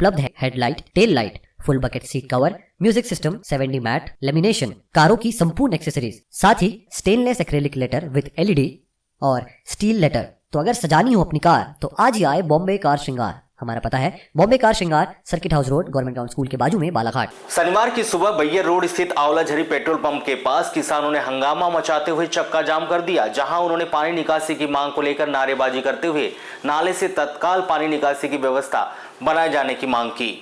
उपलब्ध है headlight, tail light, full bucket seat cover, music system, 7D mat, lamination, कारों की संपूर्ण एक्सेसरीज, साथ ही stainless acrylic letter with LED और स्टील लेटर। तो अगर सजानी हो अपनी कार तो आज ही आए बॉम्बे कार श्रृंगार। हमारा पता है बॉम्बे कार श्रृंगार, circuit house road, government town school के बाजू में, बालाघाट। शनिवार की सुबह बैयर रोड स्थित आंवलाझरी पेट्रोल पंप के पास किसानों ने हंगामा मचाते हुए चक्का जाम कर दिया, जहां उन्होंने पानी निकासी की मांग को लेकर नारेबाजी करते हुए नाले से तत्काल पानी निकासी की व्यवस्था बनाए जाने की मांग की।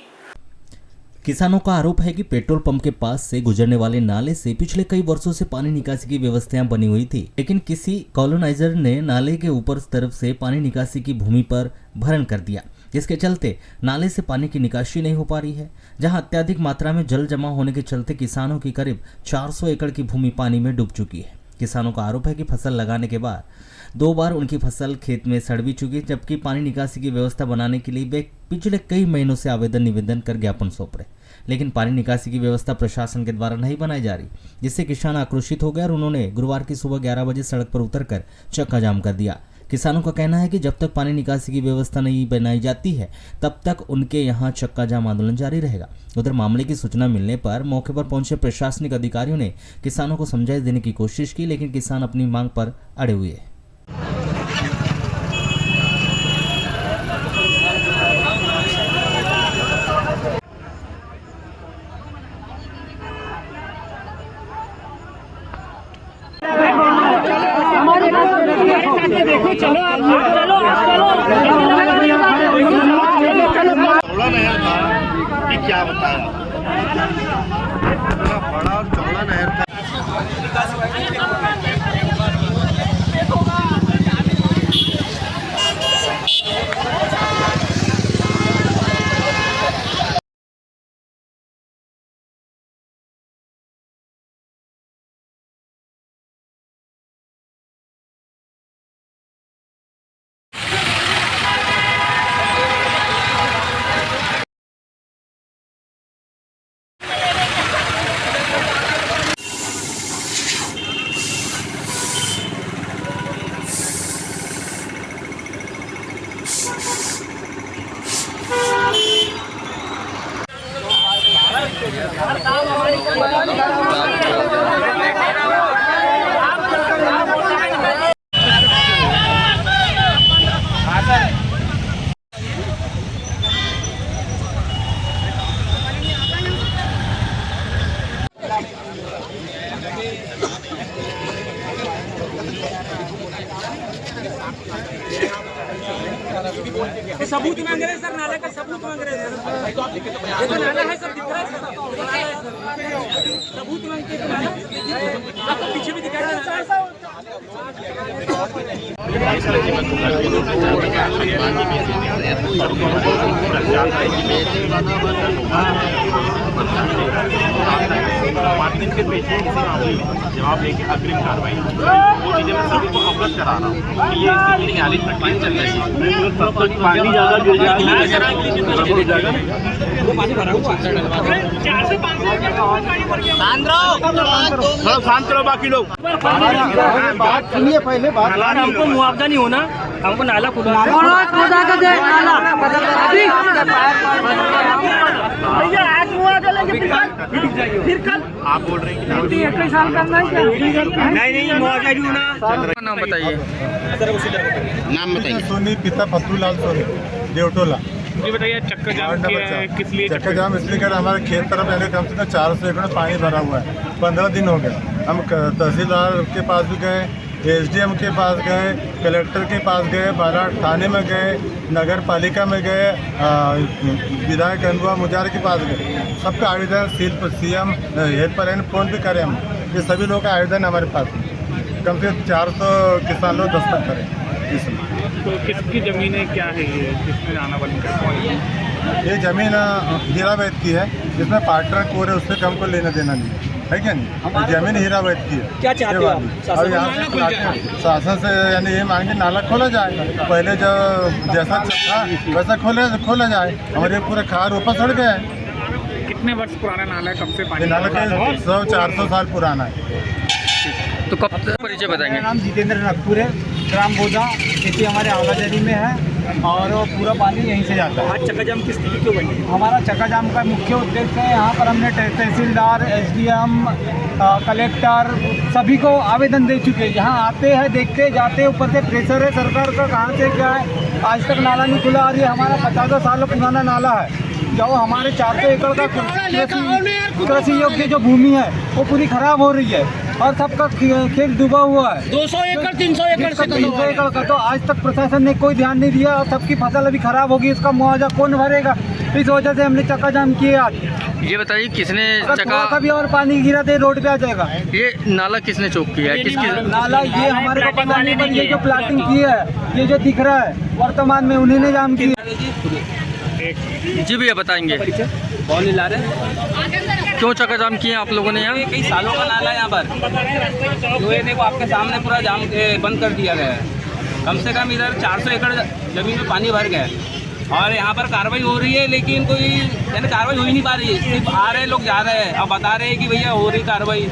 किसानों का आरोप है कि पेट्रोल पंप के पास से गुजरने वाले नाले से पिछले कई वर्षों से पानी निकासी की व्यवस्थाएं बनी हुई थी, लेकिन किसी कॉलोनाइजर ने नाले के ऊपर तरफ से पानी निकासी की भूमि पर भरण कर दिया, जिसके चलते नाले से पानी की निकासी नहीं हो पा रही है। जहां अत्यधिक मात्रा में जल जमा होने के चलते किसानों की करीब 400 एकड़ की भूमि पानी में डूब चुकी है। किसानों का आरोप है कि फसल लगाने के बाद 2 बार उनकी फसल खेत में सड़ भी चुकी, जबकि पानी निकासी की व्यवस्था बनाने के लिए वे पिछले कई महीनों से आवेदन निवेदन कर ज्ञापन सौंप रहे, लेकिन पानी निकासी की व्यवस्था प्रशासन के द्वारा नहीं बनाई जा रही, जिससे किसान आक्रोशित हो गए और उन्होंने गुरुवार की सुबह 11 बजे सड़क पर उतरकर चक्का जाम कर दिया। किसानों का कहना है कि जब तक पानी निकासी की व्यवस्था नहीं बनाई जाती है तब तक उनके यहाँ चक्का जाम आंदोलन जारी रहेगा। उधर मामले की सूचना मिलने पर मौके पर पहुंचे प्रशासनिक अधिकारियों ने किसानों को समझाइश देने की कोशिश की, लेकिन किसान अपनी मांग पर अड़े हुए हैं। देखो चलो आप चौड़ा नहर था कि क्या बताया, बड़ा और चौड़ा नहर था। सबूत मांग रहे हैं सर, नाले का सबूत मांग रहे हैं सर। ये तो नाला है, सब दिख रहा है सर, सबूत मांगते हैं। आपको पीछे भी दिखाई दे रहा है। के पीछे किसी मामले में जवाब लेके अग्रिम कार्रवाई वो चीजें मैं सभी को अवगत करा रहा हूँ कि ये इसकी न्यायालयिक प्रक्रिया चल रही है। तब तक पानी ज़्यादा गिर जाएगा, वो पानी भरा हुआ है। 4 से 5 शांत रहो बाकी लोग। बात सुनिए पहले, बात हमको मुआवजा नहीं होना, हमको नाला खुदा फिर कल आप बोल रहे हैं कि 1 साल करना है क्या? नहीं मुआवजा नहीं होना। नाम बताइए, नाम बताइए। सोनी पिता फतूलाल सोनी, देवटोला। जी बताइए, चक्का जाम किस लिए? चक्का जाम इसलिए कर हमारे खेत तरफ यानी कम से कम 400 एकड़ पानी भरा हुआ है। 15 दिन हो गए। हम तहसीलदार के पास भी गए, SDM के पास गए, कलेक्टर के पास गए, बालाघाट थाने में गए, नगर पालिका में गए, विधायक अनुआ मुजार के पास गए। सबका आवेदन CM हेल्पलाइन फोन भी करें हम। ये सभी लोगों का आवेदन हमारे पास कम से कम 400 किसान लोग दस्तखत करें इसमें। तो किसकी ज़मीन है, क्या है ये, किसने आना बंद कर? ये ज़मीन हीरावैद की है, जिसमें पार्टनर कोर है, उससे कम को लेना देना नहीं है, क्या नहीं। ज़मीन हीरावैद की है। क्या चाहते हो आप? और यहाँ से शासन से यानी ये मांगे नाला खोला जाए, पहले जो जैसा था वैसा खोला जाए। हमारे पूरे खार ऊपर सड़ गया है। कितने वर्ष पुराना नाला है, कब से पानी? नाला का 100-400 साल पुराना है। तो कब परिचय बताएंगे? मेरा नाम जितेंद्र नकपुर है, ग्राम बोधा, खेती हमारे आंवलाझरी में है। और वो पूरा पानी यहीं से जाता है। आज चक्का जाम की स्थिति क्यों बनी? हमारा चक्का जाम का मुख्य उद्देश्य है, यहाँ पर हमने तहसीलदार, एसडीएम, कलेक्टर सभी को आवेदन दे चुके हैं। यहाँ आते हैं, देखते जाते, ऊपर से प्रेशर है सरकार का, कहाँ से क्या है, आज तक नाला नहीं खुला। और ये हमारा 50 साल पुराना नाला है, जो हमारे 400 एकड़ का कृषि योग्य जो भूमि है वो पूरी खराब हो रही है और सबका खेत डूबा हुआ है। 200 एकड़ 300 एकड़ से 300 एकड़ का, तो आज तक प्रशासन ने कोई ध्यान नहीं दिया और सबकी फसल अभी खराब होगी, इसका मुआवजा कौन भरेगा? इस वजह से हमने चक्का जाम किए। आज ये बताइए किसने थोड़ा सा भी और पानी गिरा तो रोड पे आ जाएगा। ये नाला किसने चौक किया है? किसकी नाला ये हमारे को पता नहीं, पर ये जो प्लाटिंग की है, ये जो दिख रहा है वर्तमान में, उन्हीं ने जाम की। जी भैया बताएंगे कौन ला रहे? क्यों चक्का जाम किए आप लोगों ने यहाँ? कई सालों का नाला है यहाँ पर, जो ये देखो आपके सामने पूरा जाम बंद कर दिया गया है। कम से कम इधर 400 एकड़ जमीन में पानी भर गया है और यहाँ पर कार्रवाई हो रही है, लेकिन कोई यानी कार्रवाई हो ही नहीं पा रही है। सिर्फ आ रहे लोग जा रहे हैं, अब बता रहे हैं कि भैया हो रही कार्रवाई,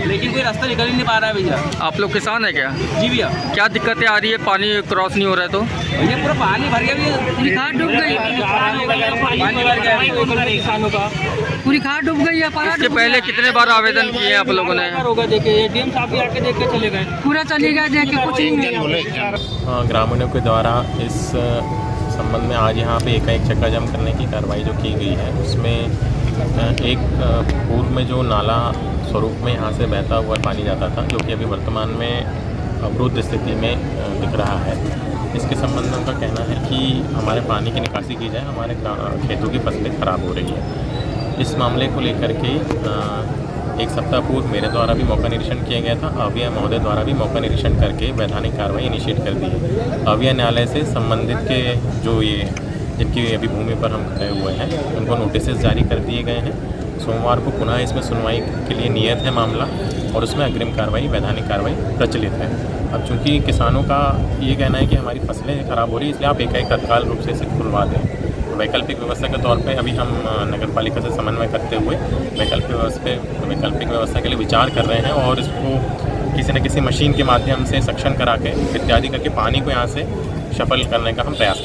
लेकिन कोई रास्ता निकल ही नहीं पा रहा है भैया। आप लोग किसान है क्या? जी भैया। क्या दिक्कतें आ रही है? पानी क्रॉस नहीं हो रहा है तो? भैया पूरा पानी भर गया भैया, पूरी खाद डूब गई, पानी भर गया किसानों का, पूरी खाद डूब गई है। इसके पहले कितने बार आवेदन किए आप लोगों ने? होगा देखे, एडीएम साहब भी आके देख के चले गए, पूरा चले गए, देख के कुछ नहीं। ग्रामीणों के द्वारा इस संबंध में आज यहाँ पे एकाएक चक्का जाम करने की कार्रवाई जो की गई है, उसमें एक पूर्व में जो नाला स्वरूप में यहाँ से बहता हुआ पानी जाता था, जो कि अभी वर्तमान में अवरुद्ध स्थिति में दिख रहा है। इसके संबंध में उनका कहना है कि हमारे पानी की निकासी की जाए, हमारे खेतों की फसलें ख़राब हो रही है। इस मामले को लेकर के एक सप्ताह पूर्व मेरे द्वारा भी मौका निरीक्षण किया गया था। अविया महोदय द्वारा भी मौका निरीक्षण करके वैधानिक कार्रवाई इनिशिएट कर दी है। अविया न्यायालय से संबंधित के जो ये जिनकी अभी भूमि पर हम खड़े हुए हैं, उनको नोटिस जारी कर दिए गए हैं। सोमवार को पुनः इसमें सुनवाई के लिए नियत है मामला, और उसमें अग्रिम कार्रवाई, वैधानिक कार्रवाई प्रचलित है। अब चूँकि किसानों का ये कहना है कि हमारी फसलें ख़राब हो रही है, इसलिए आप एकाएक तत्काल रूप से इसे खुलवा दें। वैकल्पिक व्यवस्था के तौर पे अभी हम नगर पालिका से समन्वय करते हुए वैकल्पिक व्यवस्था के लिए विचार कर रहे हैं, और इसको किसी न किसी मशीन के माध्यम से सक्शन करा के इत्यादि करके पानी को यहाँ से शफल करने का हम प्रयास